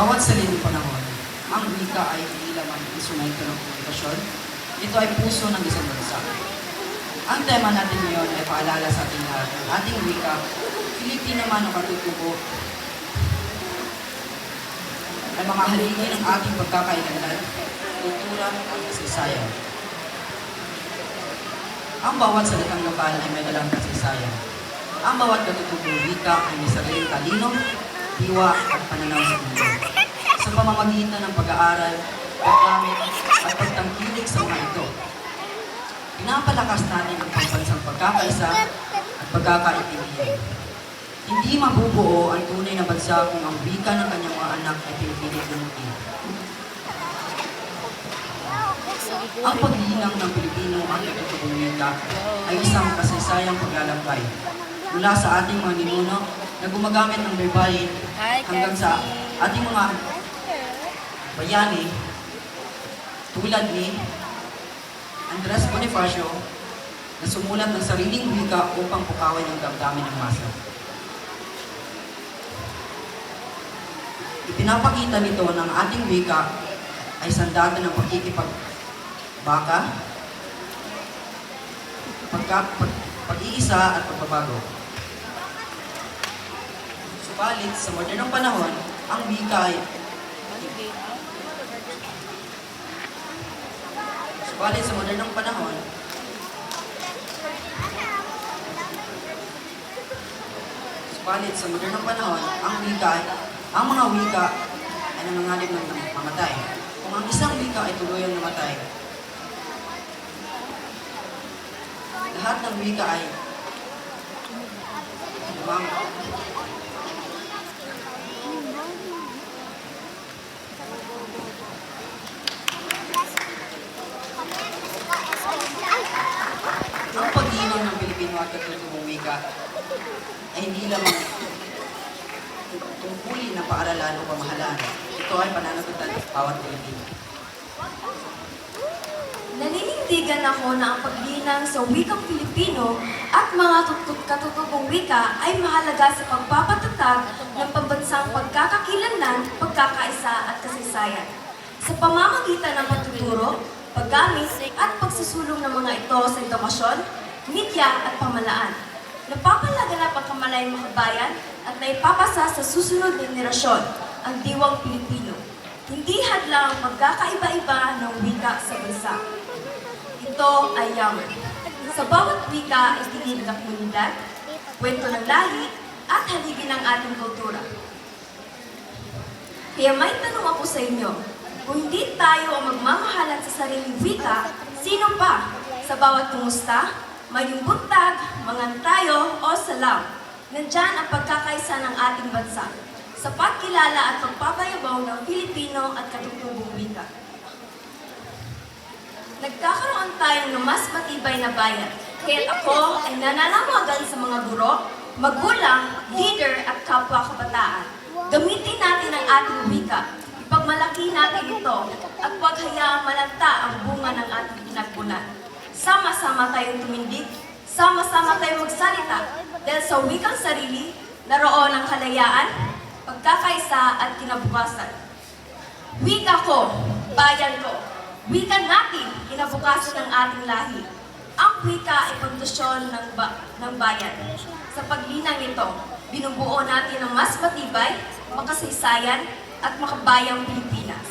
Bawat saliling panahon, ang wika ay hindi lamang instrumento ng komunikasyon. Ito ay puso ng isang bansa. Ang tema natin ngayon ay paalala sa ating lahat ng ating wika, Filipino man o katutubo, ay mga haligi ng ating pagkakailanlan, kultura at kasaysayan. Ang bawat salitang lokal ay may dalang kasaysayan. Ang bawat katutubong wika ay may sariling talino, diwa at pananaw sa mundo. Sa pamamagitan ng pag-aaral, paggamit at pagtangkilik sa mga ito, pinapalakas natin ang pambansang pagkakaisa at pagkakaintindihan. Hindi mabubuo ang tunay na bansa kung ang wika ng kanyang mga anak ay pinipilit lumutin. Ang paglinang ng Pilipino at katutubong wika ay isang kasaysayang paglalakbay mula sa ating mga ninuno na gumagamit ng baybayin hanggang sa ating mga bayani tulad ni Andres Bonifacio na sumulat ng sariling wika upang pukawin ang damdamin ng masa. Ipinapakita nito ng ating wika ay sandata ng pagkikipag-baka, pag-iisa at pagbabago. Subalit, sa modernong panahon, ang wika ay sa modernong panahon, ang mga wika ay nangangalip ng mamatay. Kung ang isang wika ay tuluyang namatay, lahat ng wika ay lumango. Ang pag-iwan ng Pilipino at katutubong wika ay hindi lamang tungkulin ng paaralan o pamahalaan. Ito ay pananagutan ng bawat Pilipino. Naninindigan ako na ang paglinang sa wikang Pilipino at mga katutubong wika ay mahalaga sa pagpapatatag ng pambansang pagkakakilanlan, pagkakaisa at kasaysayan. Sa pamamagitan ng pagtuturo, paggamit at pagsusulong ng mga ito sa edukasyon, media at pamahalaan. Napapalaganap ang kamalayang makabayan at naipapasa sa susunod na henerasyon ang diwang Pilipino. Hindi hadlang ang pagkakaiba-iba ng wika sa bansa. Ito ay yaman. Sa bawat wika ay tinilid ang komunidad, kwento ng lahi at haligi ng ating kultura. Kaya may tanong ako sa inyo, kung hindi tayo ang magmamahalan sa sariling wika, sino pa? Sa bawat kumusta, mayong buntag, mangantayo o salam, nandyan ang pagkakaisa ng ating bansa sa pagkilala at pagpapayabaw ng Pilipino at katutubong wika. Nagkakaroon tayo ng mas matibay na bayan, kaya't ako ay nananawagan sa mga guro, magulang, leader at kapwa kabataan. Gamitin natin ang ating wika, ipagmalaki natin ito, at huwag hayaang malanta ang bunga ng ating pinagpunan. Sama-sama tayong tumindig, sama-sama tayong magsalita, dahil sa wikang sarili, naroon ang kalayaan, pagkakaisa at kinabukasan. Wika ko, bayan ko, wika natin, kinabukasan ng ating lahi. Ang wika ay pundasyon ng bayan. Sa paglinang ito, binubuo natin ang mas matibay, makasaysayan, at makabayang Pilipinas.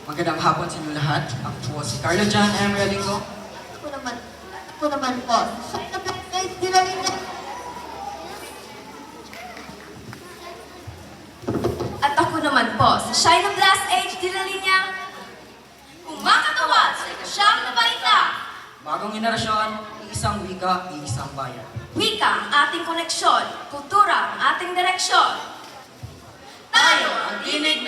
Magandang hapon sa inyo lahat. Ako po si Carlo John M. Realingo. Ako naman po. At ako naman po, sa Shine of Last Age, Dilalinya, kumakatawa sa ikasyam na balita. Bagong henerasyon, iisang wika, iisang bayan. Wika ang ating koneksyon, kultura ang ating direksyon. Tayo ang tinig